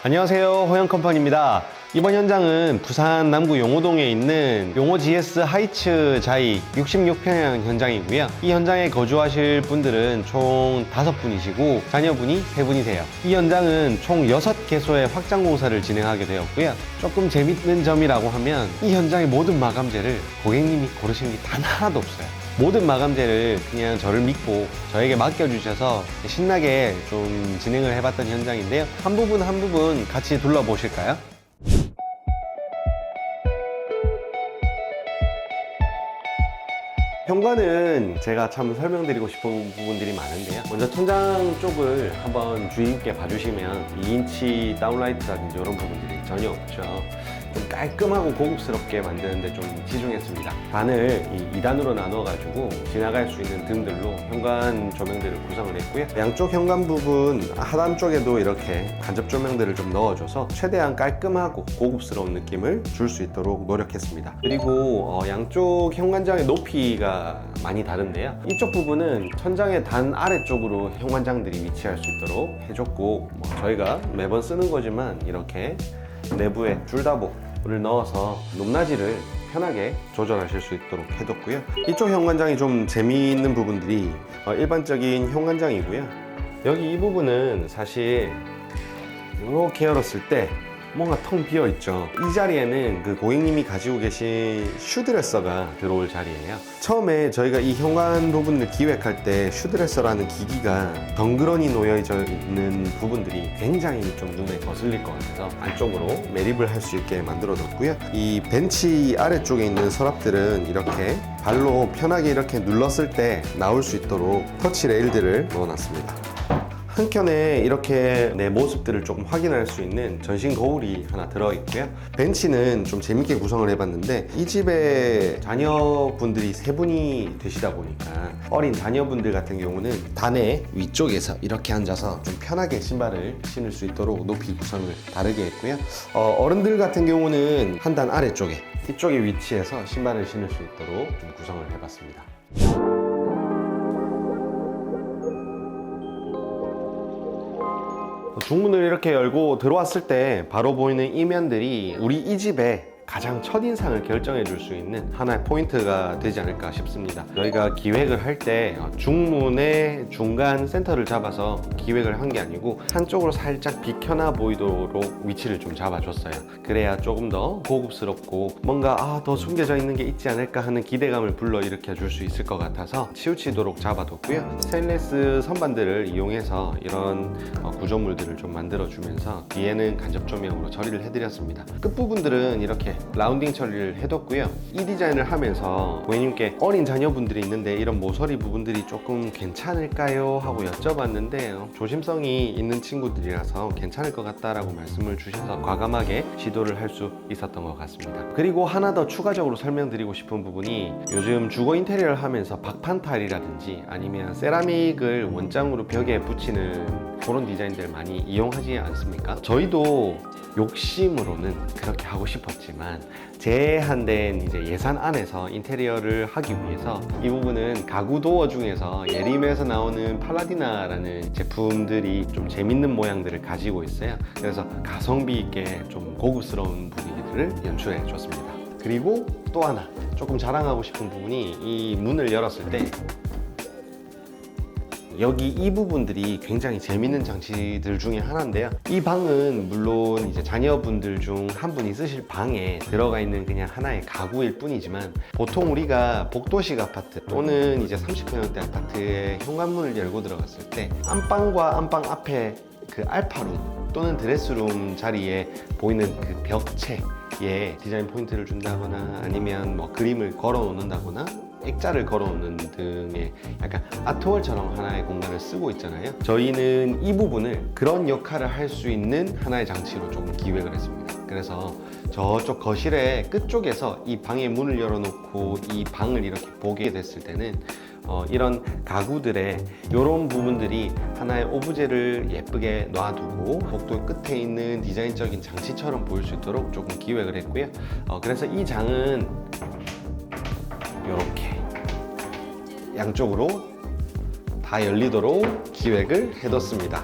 안녕하세요, 호영컴퍼니입니다. 이번 현장은 부산 남구 용호동에 있는 용호 GS 하이츠 자이 66평형 현장이고요. 이 현장에 거주하실 분들은 총 5분이시고 자녀분이 3분이세요. 이 현장은 총 6개소의 확장 공사를 진행하게 되었고요. 조금 재밌는 점이라고 하면 이 현장의 모든 마감재를 고객님이 고르시는 게 단 하나도 없어요. 모든 마감재를 그냥 저를 믿고 저에게 맡겨주셔서 신나게 좀 진행을 해봤던 현장인데요. 한 부분 같이 둘러보실까요? 현관은 제가 참 설명드리고 싶은 부분들이 많은데요. 먼저 천장 쪽을 한번 주의 깊게 봐주시면 2인치 다운라이트라든지 이런 부분들이 전혀 없죠. 좀 깔끔하고 고급스럽게 만드는데 좀 치중했습니다. 반을 2단으로 나눠가지고 지나갈 수 있는 등들로 현관 조명들을 구성을 했고요. 양쪽 현관 부분 하단 쪽에도 이렇게 간접 조명들을 좀 넣어줘서 최대한 깔끔하고 고급스러운 느낌을 줄 수 있도록 노력했습니다. 그리고 양쪽 현관장의 높이가 많이 다른데요. 이쪽 부분은 천장의 단 아래쪽으로 현관장들이 위치할 수 있도록 해줬고 저희가 매번 쓰는 거지만 이렇게 내부에 줄다복을 넣어서 높낮이를 편하게 조절하실 수 있도록 해뒀고요. 이쪽 현관장이 좀 재미있는 부분들이 일반적인 현관장이고요. 여기 이 부분은 사실 이렇게 열었을 때 뭔가 텅 비어 있죠. 이 자리에는 그 고객님이 가지고 계신 슈드레서가 들어올 자리예요. 처음에 저희가 이 현관 부분을 기획할 때 슈드레서라는 기기가 덩그러니 놓여 있는 부분들이 굉장히 좀 눈에 거슬릴 것 같아서 안쪽으로 매립을 할 수 있게 만들어 뒀고요. 이 벤치 아래쪽에 있는 서랍들은 이렇게 발로 편하게 이렇게 눌렀을 때 나올 수 있도록 터치 레일들을 넣어 놨습니다. 한켠에 이렇게 내 모습들을 조금 확인할 수 있는 전신 거울이 하나 들어있고요. 벤치는 좀 재밌게 구성을 해봤는데 이 집에 자녀분들이 3분이 되시다 보니까 어린 자녀분들 같은 경우는 단의 위쪽에서 이렇게 앉아서 좀 편하게 신발을 신을 수 있도록 높이 구성을 다르게 했고요. 어른들 같은 경우는 한 단 아래쪽에 이쪽에 위치해서 신발을 신을 수 있도록 좀 구성을 해봤습니다. 중문을 이렇게 열고 들어왔을 때 바로 보이는 이면들이 우리 이 집의 가장 첫인상을 결정해 줄 수 있는 하나의 포인트가 되지 않을까 싶습니다. 저희가 기획을 할 때 중문의 중간 센터를 잡아서 기획을 한 게 아니고 한쪽으로 살짝 비켜나 보이도록 위치를 좀 잡아줬어요. 그래야 조금 더 고급스럽고 뭔가 더 숨겨져 있는 게 있지 않을까 하는 기대감을 불러일으켜 줄 수 있을 것 같아서 치우치도록 잡아뒀고요. 스테인리스 선반들을 이용해서 이런 구조물들을 좀 만들어주면서 뒤에는 간접 조명으로 처리를 해드렸습니다. 끝부분들은 이렇게 라운딩 처리를 해뒀고요. 이 디자인을 하면서 고객님께 어린 자녀분들이 있는데 이런 모서리 부분들이 조금 괜찮을까요? 하고 여쭤봤는데 조심성이 있는 친구들이라서 괜찮을 것 같다라고 말씀을 주셔서 과감하게 시도를 할 수 있었던 것 같습니다. 그리고 하나 더 추가적으로 설명드리고 싶은 부분이 요즘 주거 인테리어를 하면서 박판 타일이라든지 아니면 세라믹을 원장으로 벽에 붙이는 그런 디자인들 많이 이용하지 않습니까? 저희도 욕심으로는 그렇게 하고 싶었지만 제한된 이제 예산 안에서 인테리어를 하기 위해서 이 부분은 가구 도어 중에서 예림에서 나오는 팔라디나라는 제품들이 좀 재밌는 모양들을 가지고 있어요. 그래서 가성비 있게 좀 고급스러운 분위기들을 연출해 줬습니다. 그리고 또 하나 조금 자랑하고 싶은 부분이 이 문을 열었을 때 여기 이 부분들이 굉장히 재밌는 장치들 중에 하나인데요. 이 방은 물론 이제 자녀분들 중 한 분이 쓰실 방에 들어가 있는 그냥 하나의 가구일 뿐이지만 보통 우리가 복도식 아파트 또는 이제 30평형대 아파트의 현관문을 열고 들어갔을 때 안방과 안방 앞에 그 알파룸 또는 드레스룸 자리에 보이는 그 벽체에 디자인 포인트를 준다거나 아니면 뭐 그림을 걸어 놓는다거나 액자를 걸어놓는 등의 약간 아트월처럼 하나의 공간을 쓰고 있잖아요. 저희는 이 부분을 그런 역할을 할 수 있는 하나의 장치로 조금 기획을 했습니다. 그래서 저쪽 거실의 끝쪽에서 이 방의 문을 열어놓고 이 방을 이렇게 보게 됐을 때는 이런 가구들의 이런 부분들이 하나의 오브제를 예쁘게 놔두고 복도 끝에 있는 디자인적인 장치처럼 보일 수 있도록 조금 기획을 했고요. 그래서 이 장은 이렇게 양쪽으로 다 열리도록 기획을 해뒀습니다.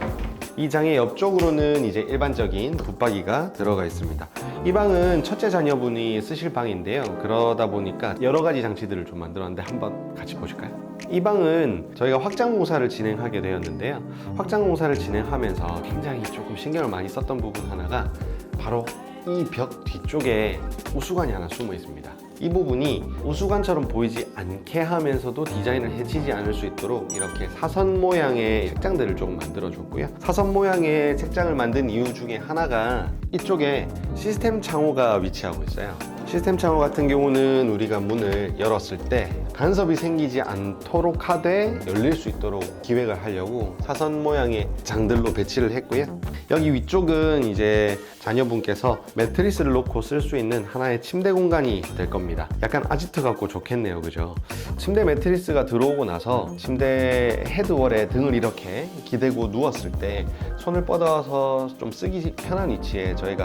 이 장의 옆쪽으로는 이제 일반적인 붙박이가 들어가 있습니다. 이 방은 첫째 자녀분이 쓰실 방인데요. 그러다 보니까 여러 가지 장치들을 좀 만들었는데 한번 같이 보실까요? 이 방은 저희가 확장 공사를 진행하게 되었는데요. 확장 공사를 진행하면서 굉장히 조금 신경을 많이 썼던 부분 하나가 바로 이 벽 뒤쪽에 우수관이 하나 숨어 있습니다. 이 부분이 우수관처럼 보이지 않게 하면서도 디자인을 해치지 않을 수 있도록 이렇게 사선 모양의 책장들을 조금 만들어 줬고요. 사선 모양의 책장을 만든 이유 중에 하나가 이쪽에 시스템 창호가 위치하고 있어요. 시스템 창호 같은 경우는 우리가 문을 열었을 때 간섭이 생기지 않도록 하되 열릴 수 있도록 기획을 하려고 사선 모양의 장들로 배치를 했고요. 여기 위쪽은 이제 자녀분께서 매트리스를 놓고 쓸 수 있는 하나의 침대 공간이 될 겁니다. 약간 아지트 같고 좋겠네요, 그죠? 침대 매트리스가 들어오고 나서 침대 헤드월에 등을 이렇게 기대고 누웠을 때 손을 뻗어서 좀 쓰기 편한 위치에 저희가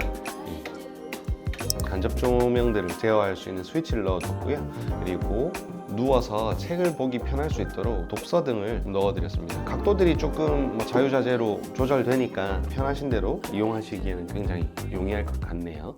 간접 조명들을 제어할 수 있는 스위치를 넣어줬고요. 그리고 누워서 책을 보기 편할 수 있도록 독서 등을 넣어드렸습니다. 각도들이 조금 자유자재로 조절되니까 편하신 대로 이용하시기에는 굉장히 용이할 것 같네요.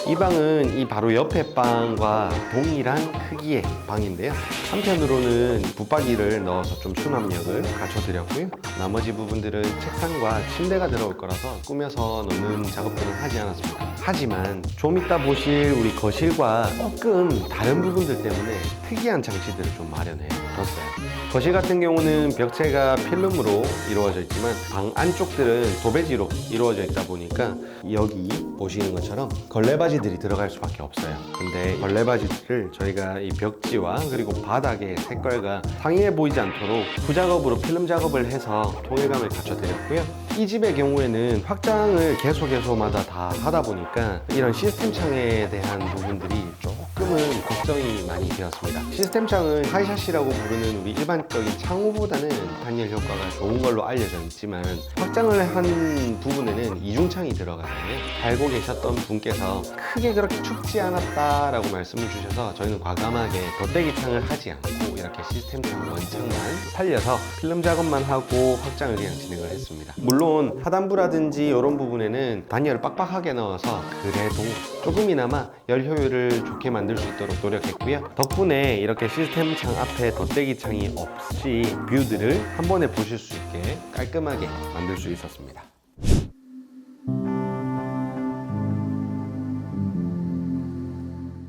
이 방은 이 바로 옆에 방과 동일한 크기의 방인데요. 한편으로는 붙박이를 넣어서 좀 수납력을 갖춰드렸고요. 나머지 부분들은 책상과 침대가 들어올 거라서 꾸며서 넣는 작업들은 하지 않았습니다. 하지만 좀 이따 보실 우리 거실과 조금 다른 부분들 때문에 특이한 장치들을 좀 마련해 뒀어요. 거실 같은 경우는 벽체가 필름으로 이루어져 있지만 방 안쪽들은 도배지로 이루어져 있다 보니까 여기 보시는 것처럼 걸레바지들이 들어갈 수밖에 없어요. 근데 걸레바지들을 저희가 이 벽지와 그리고 바닥의 색깔과 상이해 보이지 않도록 후작업으로 필름 작업을 해서 통일감을 갖춰드렸고요. 이 집의 경우에는 확장을 계속마다 다 하다 보니까 이런 시스템 창에 대한 부분들이 조금은 걱정이 많이 되었습니다. 시스템 창은 하이샷이라고 부르는 우리 일반적인 창호보다는 단열 효과가 좋은 걸로 알려져 있지만 확장을 한 부분에는 이중창이 들어가잖아요. 알고 계셨던 분께서 크게 그렇게 춥지 않았다라고 말씀을 주셔서 저희는 과감하게 덧대기 창을 하지 않고 이렇게 시스템 창 원창만 살려서 필름 작업만 하고 확장을 그냥 진행을 했습니다. 물론 하단부라든지 이런 부분에는 단열을 빡빡하게 넣어서 그래도 조금이나마 열 효율을 좋게 만들 수 있도록 노력했고요. 덕분에 이렇게 시스템 창 앞에 덧대기 창이 없이 뷰들을 한 번에 보실 수 있게 깔끔하게 만들 수 있었습니다.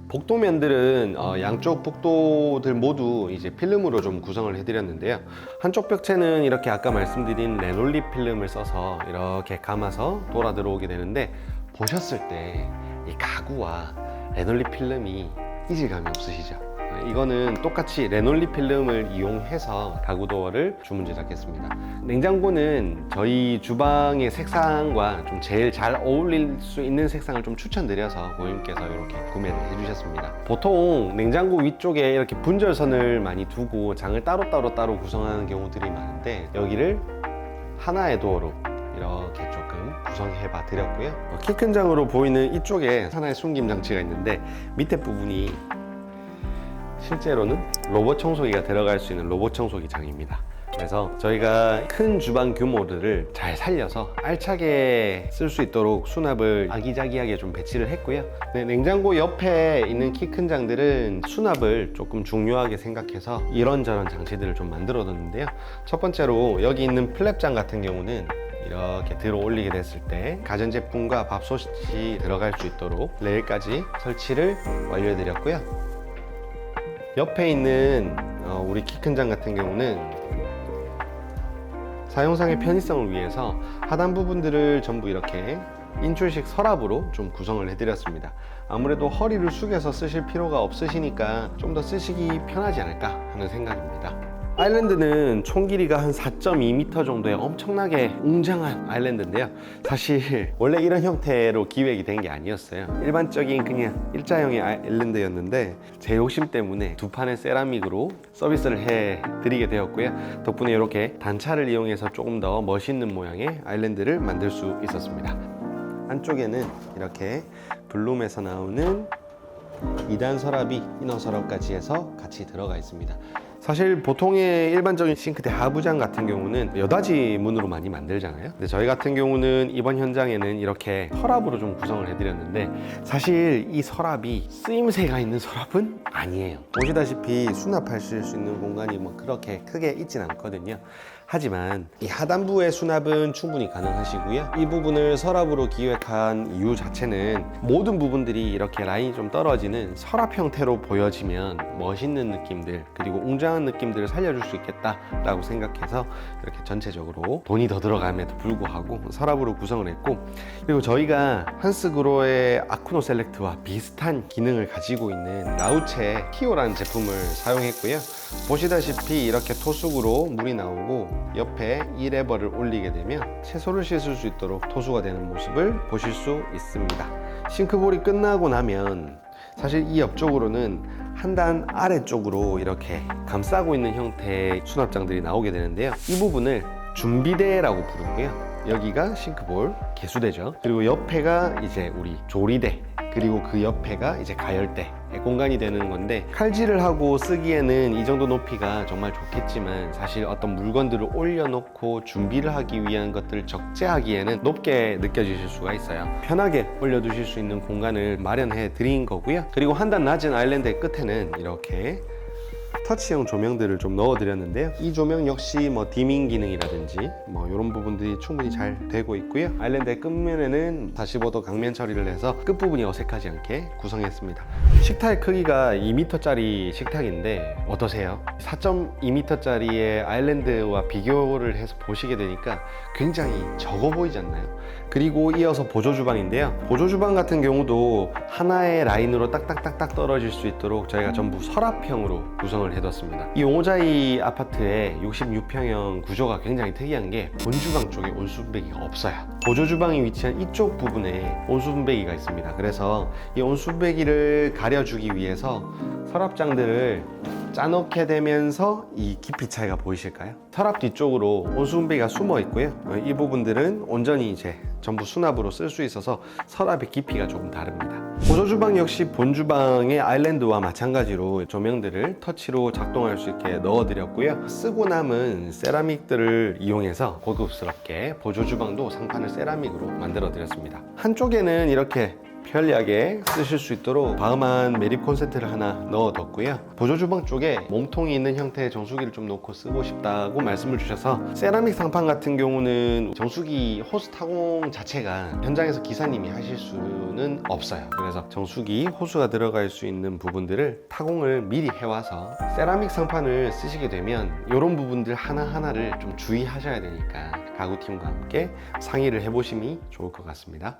복도면들은 양쪽 복도들 모두 이제 필름으로 좀 구성을 해드렸는데요. 한쪽 벽체는 이렇게 아까 말씀드린 레놀립 필름을 써서 이렇게 감아서 돌아 들어오게 되는데 보셨을 때 이 가구와 레놀립 필름이 이질감이 없으시죠? 이거는 똑같이 레놀립 필름을 이용해서 가구 도어를 주문 제작했습니다. 냉장고는 저희 주방의 색상과 좀 제일 잘 어울릴 수 있는 색상을 좀 추천드려서 고객님께서 이렇게 구매를 해주셨습니다. 보통 냉장고 위쪽에 이렇게 분절선을 많이 두고 장을 따로 구성하는 경우들이 많은데 여기를 하나의 도어로 이렇게 조금 구성해 봐 드렸고요. 키 큰 장으로 보이는 이쪽에 하나의 숨김 장치가 있는데 밑에 부분이 실제로는 로봇 청소기가 들어갈 수 있는 로봇 청소기 장입니다. 그래서 저희가 큰 주방 규모들을 잘 살려서 알차게 쓸 수 있도록 수납을 아기자기하게 좀 배치를 했고요. 네, 냉장고 옆에 있는 키 큰 장들은 수납을 조금 중요하게 생각해서 이런저런 장치들을 좀 만들어 뒀는데요. 첫 번째로 여기 있는 플랩장 같은 경우는 이렇게 들어 올리게 됐을 때 가전제품과 밥솥이 들어갈 수 있도록 레일까지 설치를 완료해 드렸고요. 옆에 있는 우리 키 큰 장 같은 경우는 사용상의 편의성을 위해서 하단 부분들을 전부 이렇게 인출식 서랍으로 좀 구성을 해드렸습니다. 아무래도 허리를 숙여서 쓰실 필요가 없으시니까 좀 더 쓰시기 편하지 않을까 하는 생각입니다. 아일랜드는 총 길이가 한 4.2m 정도의 엄청나게 웅장한 아일랜드인데요. 사실 원래 이런 형태로 기획이 된 게 아니었어요. 일반적인 그냥 일자형의 아일랜드였는데 제 욕심 때문에 두 판의 세라믹으로 서비스를 해 드리게 되었고요. 덕분에 이렇게 단차를 이용해서 조금 더 멋있는 모양의 아일랜드를 만들 수 있었습니다. 안쪽에는 이렇게 블룸에서 나오는 2단 서랍이 이너 서랍까지 해서 같이 들어가 있습니다. 사실 보통의 일반적인 싱크대 하부장 같은 경우는 여닫이 문으로 많이 만들잖아요. 근데 저희 같은 경우는 이번 현장에는 이렇게 서랍으로 좀 구성을 해드렸는데, 사실 이 서랍이 쓰임새가 있는 서랍은 아니에요. 보시다시피 수납하실 수 있는 공간이 뭐 그렇게 크게 있진 않거든요. 하지만 이 하단부의 수납은 충분히 가능하시고요. 이 부분을 서랍으로 기획한 이유 자체는 모든 부분들이 이렇게 라인이 좀 떨어지는 서랍 형태로 보여지면 멋있는 느낌들, 그리고 웅장한 느낌들을 살려줄 수 있겠다라고 생각해서 이렇게 전체적으로 돈이 더 들어감에도 불구하고 서랍으로 구성을 했고, 그리고 저희가 한스그로의 아쿠노 셀렉트와 비슷한 기능을 가지고 있는 라우체 키오라는 제품을 사용했고요. 보시다시피 이렇게 토숙으로 물이 나오고 옆에 이 레버를 올리게 되면 채소를 씻을 수 있도록 토수가 되는 모습을 보실 수 있습니다. 싱크볼이 끝나고 나면 사실 이 옆쪽으로는 한 단 아래쪽으로 이렇게 감싸고 있는 형태의 수납장들이 나오게 되는데요. 이 부분을 준비대라고 부르고요. 여기가 싱크볼 개수대죠. 그리고 옆에가 이제 우리 조리대, 그리고 그 옆에가 이제 가열대 공간이 되는 건데, 칼질을 하고 쓰기에는 이 정도 높이가 정말 좋겠지만 사실 어떤 물건들을 올려놓고 준비를 하기 위한 것들을 적재하기에는 높게 느껴지실 수가 있어요. 편하게 올려두실 수 있는 공간을 마련해 드린 거고요. 그리고 한 단 낮은 아일랜드의 끝에는 이렇게 터치형 조명들을 좀 넣어 드렸는데요. 이 조명 역시 뭐 디밍 기능이라든지 뭐 이런 부분들이 충분히 잘 되고 있고요. 아일랜드의 끝면에는 45도 강면 처리를 해서 끝부분이 어색하지 않게 구성했습니다. 식탁의 크기가 2m짜리 식탁인데 어떠세요? 4.2m짜리의 아일랜드와 비교를 해서 보시게 되니까 굉장히 적어 보이지 않나요? 그리고 이어서 보조주방인데요. 보조주방 같은 경우도 하나의 라인으로 딱딱딱딱 떨어질 수 있도록 저희가 전부 서랍형으로 구성을 해뒀습니다. 이 오모자이 아파트의 66평형 구조가 굉장히 특이한 게 본주방 쪽에 온수분배기가 없어요. 보조주방이 위치한 이쪽 부분에 온수분배기가 있습니다. 그래서 이 온수분배기를 가려주기 위해서 서랍장들을 짜놓게 되면서 이 깊이 차이가 보이실까요? 서랍 뒤쪽으로 온수분배기가 숨어 있고요. 이 부분들은 온전히 이제 전부 수납으로 쓸 수 있어서 서랍의 깊이가 조금 다릅니다. 보조주방 역시 본주방의 아일랜드와 마찬가지로 조명들을 터치로 작동할 수 있게 넣어드렸고요. 쓰고 남은 세라믹들을 이용해서 고급스럽게 보조주방도 상판을 세라믹으로 만들어 드렸습니다. 한쪽에는 이렇게 편리하게 쓰실 수 있도록 바흐만 매립 콘센트를 하나 넣어뒀고요. 보조주방 쪽에 몸통이 있는 형태의 정수기를 좀 놓고 쓰고 싶다고 말씀을 주셔서, 세라믹 상판 같은 경우는 정수기 호스 타공 자체가 현장에서 기사님이 하실 수는 없어요. 그래서 정수기 호스가 들어갈 수 있는 부분들을 타공을 미리 해와서, 세라믹 상판을 쓰시게 되면 이런 부분들 하나하나를 좀 주의하셔야 되니까 가구팀과 함께 상의를 해보심이 좋을 것 같습니다.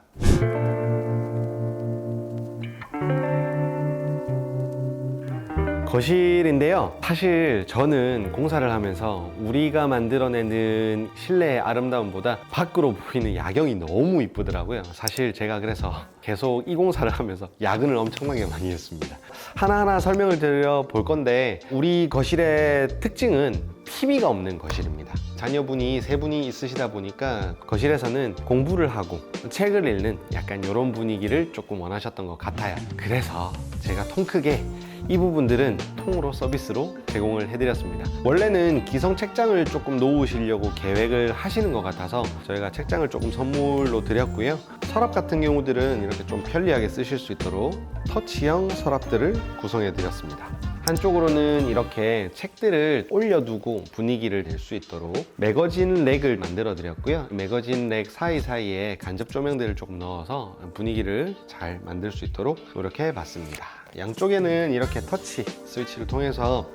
거실인데요. 사실 저는 공사를 하면서 우리가 만들어내는 실내의 아름다움보다 밖으로 보이는 야경이 너무 이쁘더라고요. 사실 제가 그래서 계속 이 공사를 하면서 야근을 엄청나게 많이 했습니다. 하나하나 설명을 드려 볼 건데, 우리 거실의 특징은 TV가 없는 거실입니다. 자녀분이 3분이 있으시다 보니까 거실에서는 공부를 하고 책을 읽는 약간 이런 분위기를 조금 원하셨던 것 같아요. 그래서 제가 통 크게 이 부분들은 통으로 서비스로 제공을 해드렸습니다. 원래는 기성 책장을 조금 놓으시려고 계획을 하시는 것 같아서 저희가 책장을 조금 선물로 드렸고요. 서랍 같은 경우들은 이렇게 좀 편리하게 쓰실 수 있도록 터치형 서랍들을 구성해 드렸습니다. 한쪽으로는 이렇게 책들을 올려두고 분위기를 낼 수 있도록 매거진 렉을 만들어 드렸고요. 매거진 렉 사이사이에 간접 조명들을 조금 넣어서 분위기를 잘 만들 수 있도록 노력해 봤습니다. 양쪽에는 이렇게 터치 스위치를 통해서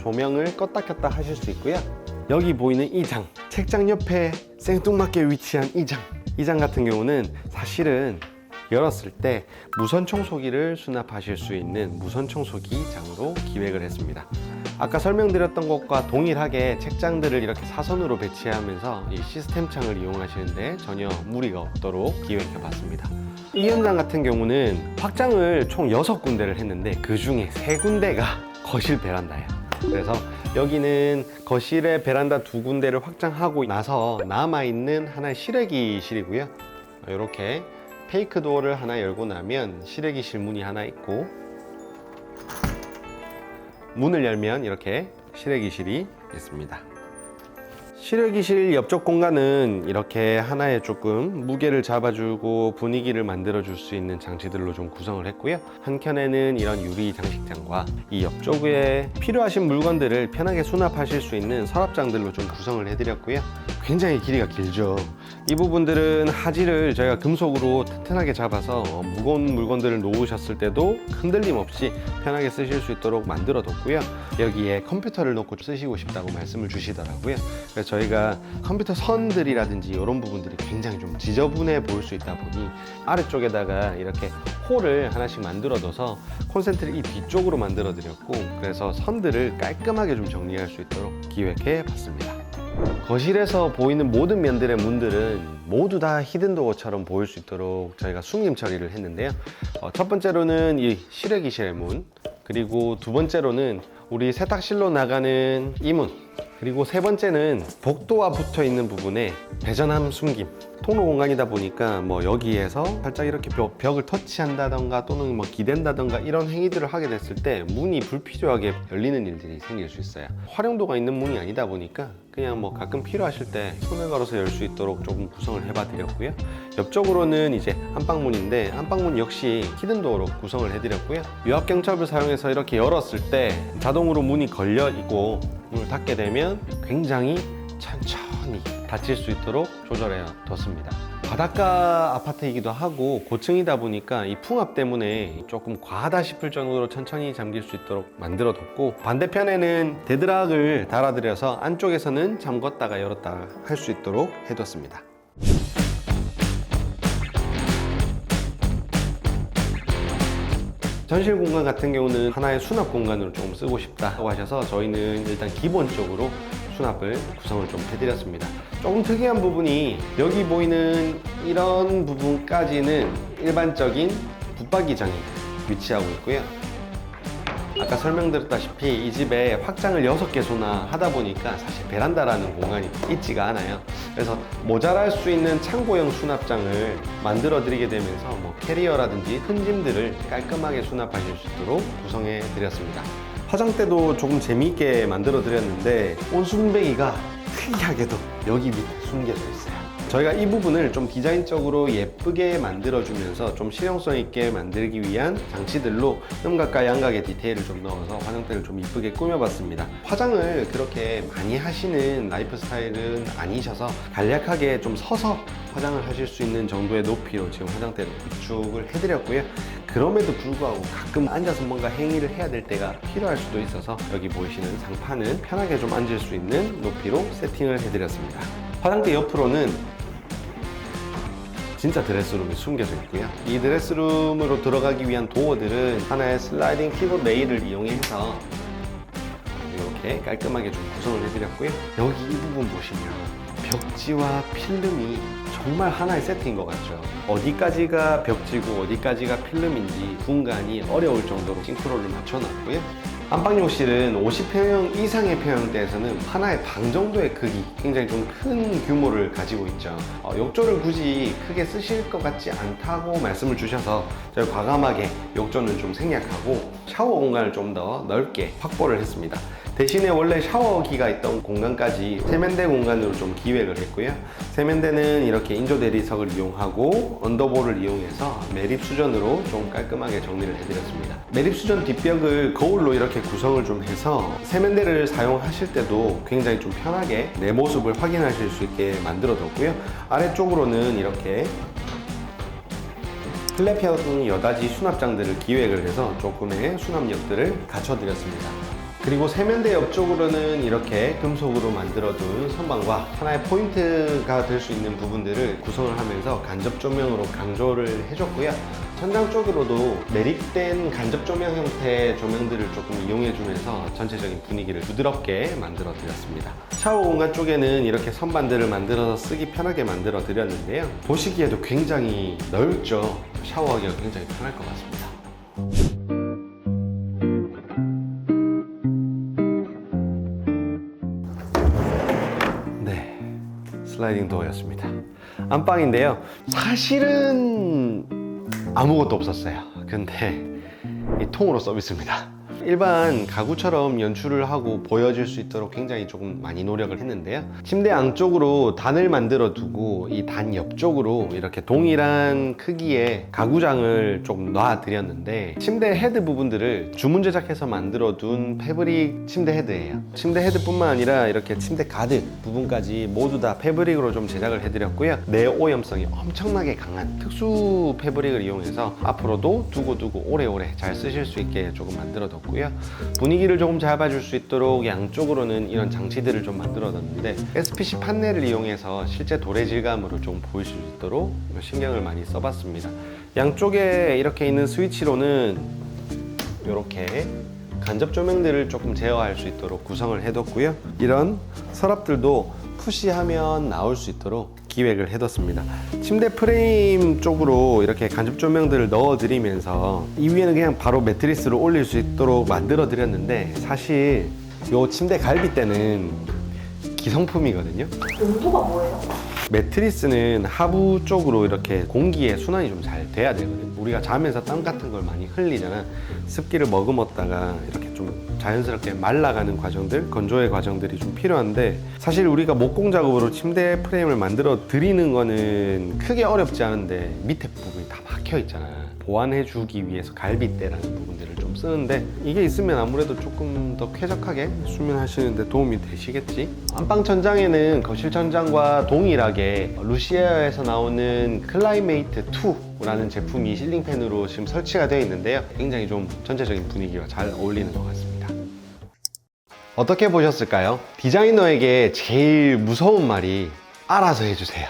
조명을 껐다 켰다 하실 수 있고요. 여기 보이는 이 장, 책장 옆에 생뚱맞게 위치한 이 장 같은 경우는 사실은 열었을 때 무선 청소기를 수납하실 수 있는 무선 청소기 장으로 기획을 했습니다. 아까 설명드렸던 것과 동일하게 책장들을 이렇게 사선으로 배치하면서 이 시스템 창을 이용하시는데 전혀 무리가 없도록 기획해 봤습니다. 이 현장 같은 경우는 확장을 총 6군데를 했는데 그 중에 3군데가 거실 베란다예요. 그래서 여기는 거실의 베란다 2군데를 확장하고 나서 남아있는 하나의 실외기실이고요. 이렇게 페이크 도어를 하나 열고 나면 실외기실 문이 하나 있고, 문을 열면 이렇게 실외기실이 있습니다. 실외기실 옆쪽 공간은 이렇게 하나의 조금 무게를 잡아주고 분위기를 만들어줄 수 있는 장치들로 좀 구성을 했고요. 한켠에는 이런 유리 장식장과 이 옆쪽에 필요하신 물건들을 편하게 수납하실 수 있는 서랍장들로 좀 구성을 해드렸고요. 굉장히 길이가 길죠. 이 부분들은 하지를 저희가 금속으로 튼튼하게 잡아서 무거운 물건들을 놓으셨을 때도 흔들림 없이 편하게 쓰실 수 있도록 만들어 뒀고요. 여기에 컴퓨터를 놓고 쓰시고 싶다고 말씀을 주시더라고요. 그래서 저희가 컴퓨터 선들이라든지 이런 부분들이 굉장히 좀 지저분해 보일 수 있다 보니 아래쪽에다가 이렇게 홀을 하나씩 만들어 둬서 콘센트를 이 뒤쪽으로 만들어 드렸고, 그래서 선들을 깔끔하게 좀 정리할 수 있도록 기획해 봤습니다. 거실에서 보이는 모든 면들의 문들은 모두 다 히든도어처럼 보일 수 있도록 저희가 숨김 처리를 했는데요. 첫 번째로는 이 실외기실의 문, 그리고 두 번째로는 우리 세탁실로 나가는 이 문, 그리고 세 번째는 복도와 붙어 있는 부분에 배전함 숨김. 통로 공간이다 보니까 뭐 여기에서 살짝 이렇게 벽을 터치한다던가 또는 뭐 기댄다던가 이런 행위들을 하게 됐을 때 문이 불필요하게 열리는 일들이 생길 수 있어요. 활용도가 있는 문이 아니다 보니까 그냥 뭐 가끔 필요하실 때 손을 걸어서 열 수 있도록 조금 구성을 해봐 드렸고요. 옆쪽으로는 이제 안방문인데 안방문 역시 히든도어로 구성을 해드렸고요. 유압경첩을 사용해서 이렇게 열었을 때 자동으로 문이 걸려 있고 문을 닫게 되면 굉장히 천천히 닫힐 수 있도록 조절해 뒀습니다. 바닷가 아파트이기도 하고 고층이다 보니까 이 풍압 때문에 조금 과하다 싶을 정도로 천천히 잠길 수 있도록 만들어 뒀고, 반대편에는 데드락을 달아드려서 안쪽에서는 잠궜다가 열었다가 할 수 있도록 해뒀습니다. 전실 공간 같은 경우는 하나의 수납 공간으로 조금 쓰고 싶다고 하셔서 저희는 일단 기본적으로 수납을 구성을 좀 해드렸습니다. 조금 특이한 부분이 여기 보이는 이런 부분까지는 일반적인 붙박이장이 위치하고 있고요. 아까 설명드렸다시피 이 집에 확장을 6개 소나하다 보니까 사실 베란다라는 공간이 있지가 않아요. 그래서 모자랄 수 있는 창고형 수납장을 만들어 드리게 되면서 뭐 캐리어라든지 큰 짐들을 깔끔하게 수납하실 수 있도록 구성해 드렸습니다. 화장대도 조금 재미있게 만들어 드렸는데 온순배기가 특이하게도 여기 밑에 숨겨져 있어요. 저희가 이 부분을 좀 디자인적으로 예쁘게 만들어주면서 좀 실용성 있게 만들기 위한 장치들로 음각과 양각의 디테일을 좀 넣어서 화장대를 좀 이쁘게 꾸며봤습니다. 화장을 그렇게 많이 하시는 라이프 스타일은 아니셔서 간략하게 좀 서서 화장을 하실 수 있는 정도의 높이로 지금 화장대를 구축을 해드렸고요. 그럼에도 불구하고 가끔 앉아서 뭔가 행위를 해야 될 때가 필요할 수도 있어서 여기 보이시는 상판은 편하게 좀 앉을 수 있는 높이로 세팅을 해드렸습니다. 화장대 옆으로는 진짜 드레스룸이 숨겨져 있고요. 이 드레스룸으로 들어가기 위한 도어들은 하나의 슬라이딩 키보드 레일을 이용해서 이렇게 깔끔하게 좀 구성을 해드렸고요. 여기 이 부분 보시면 벽지와 필름이 정말 하나의 세트인 것 같죠. 어디까지가 벽지고 어디까지가 필름인지 분간이 어려울 정도로 싱크로를 맞춰놨고요. 안방욕실은 50평형 이상의 평형대에서는 하나의 방 정도의 크기, 굉장히 좀 큰 규모를 가지고 있죠. 욕조를 굳이 크게 쓰실 것 같지 않다고 말씀을 주셔서 저희 과감하게 욕조는 좀 생략하고 샤워 공간을 좀 더 넓게 확보를 했습니다. 대신에 원래 샤워기가 있던 공간까지 세면대 공간으로 좀 기획을 했고요. 세면대는 이렇게 인조 대리석을 이용하고 언더볼을 이용해서 매립 수전으로 좀 깔끔하게 정리를 해드렸습니다. 매립 수전 뒷벽을 거울로 이렇게 구성을 좀 해서 세면대를 사용하실 때도 굉장히 좀 편하게 내 모습을 확인하실 수 있게 만들어 뒀고요. 아래쪽으로는 이렇게 플랫형 여닫이 수납장들을 기획을 해서 조금의 수납력들을 갖춰드렸습니다. 그리고 세면대 옆쪽으로는 이렇게 금속으로 만들어둔 선반과 하나의 포인트가 될 수 있는 부분들을 구성을 하면서 간접 조명으로 강조를 해줬고요. 천장 쪽으로도 매립된 간접 조명 형태의 조명들을 조금 이용해주면서 전체적인 분위기를 부드럽게 만들어 드렸습니다. 샤워 공간 쪽에는 이렇게 선반들을 만들어서 쓰기 편하게 만들어 드렸는데요. 보시기에도 굉장히 넓죠. 샤워하기가 굉장히 편할 것 같습니다. 슬라이딩 도어였습니다. 안방인데요. 사실은 아무것도 없었어요. 근데 이 통으로 서비스입니다. 일반 가구처럼 연출을 하고 보여질 수 있도록 굉장히 조금 많이 노력을 했는데요. 침대 양쪽으로 단을 만들어 두고 이 단 옆쪽으로 이렇게 동일한 크기의 가구장을 좀 놔 드렸는데, 침대 헤드 부분들을 주문 제작해서 만들어 둔 패브릭 침대 헤드예요. 침대 헤드뿐만 아니라 이렇게 침대 가드 부분까지 모두 다 패브릭으로 좀 제작을 해드렸고요. 내오염성이 엄청나게 강한 특수 패브릭을 이용해서 앞으로도 두고 오래오래 잘 쓰실 수 있게 조금 만들어 뒀고요. 분위기를 조금 잡아줄 수 있도록 양쪽으로는 이런 장치들을 좀 만들어 뒀는데, SPC 판넬을 이용해서 실제 도래 질감으로 좀 보이실 수 있도록 신경을 많이 써봤습니다. 양쪽에 이렇게 있는 스위치로는 이렇게 간접 조명들을 조금 제어할 수 있도록 구성을 해뒀고요. 이런 서랍들도 푸시하면 나올 수 있도록 기획을 해뒀습니다. 침대 프레임 쪽으로 이렇게 간접 조명들을 넣어드리면서 이 위에는 그냥 바로 매트리스를 올릴 수 있도록 만들어 드렸는데, 사실 이 침대 갈비대는 기성품이거든요. 용도가 뭐예요? 매트리스는 하부 쪽으로 이렇게 공기의 순환이 좀 잘 돼야 되거든요. 우리가 자면서 땀 같은 걸 많이 흘리잖아. 습기를 머금었다가 이렇게 좀 자연스럽게 말라가는 과정들, 건조의 과정들이 좀 필요한데, 사실 우리가 목공 작업으로 침대 프레임을 만들어 드리는 거는 크게 어렵지 않은데 밑에 부분이 다 막혀 있잖아. 보완해 주기 위해서 갈빗대라는 부분들을 좀 쓰는데, 이게 있으면 아무래도 조금 더 쾌적하게 수면하시는데 도움이 되시겠지? 안방 천장에는 거실 천장과 동일하게 루시에어에서 나오는 클라이메이트 2라는 제품이 실링팬으로 지금 설치가 되어 있는데요. 굉장히 좀 전체적인 분위기와 잘 어울리는 것 같습니다. 어떻게 보셨을까요? 디자이너에게 제일 무서운 말이 알아서 해주세요.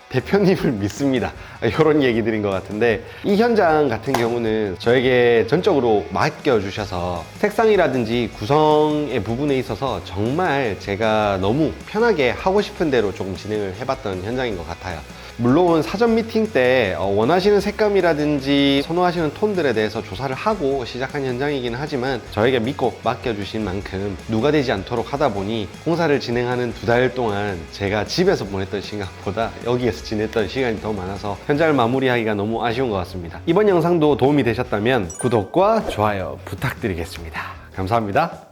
대표님을 믿습니다. 이런 얘기 드린 것 같은데, 이 현장 같은 경우는 저에게 전적으로 맡겨주셔서 색상이라든지 구성의 부분에 있어서 정말 제가 너무 편하게 하고 싶은 대로 조금 진행을 해봤던 현장인 것 같아요. 물론 사전 미팅 때 원하시는 색감이라든지 선호하시는 톤들에 대해서 조사를 하고 시작한 현장이긴 하지만, 저에게 믿고 맡겨주신 만큼 누가 되지 않도록 하다 보니 공사를 진행하는 2달 동안 제가 집에서 보냈던 시간보다 여기에서 지냈던 시간이 더 많아서 현장을 마무리하기가 너무 아쉬운 것 같습니다. 이번 영상도 도움이 되셨다면 구독과 좋아요 부탁드리겠습니다. 감사합니다.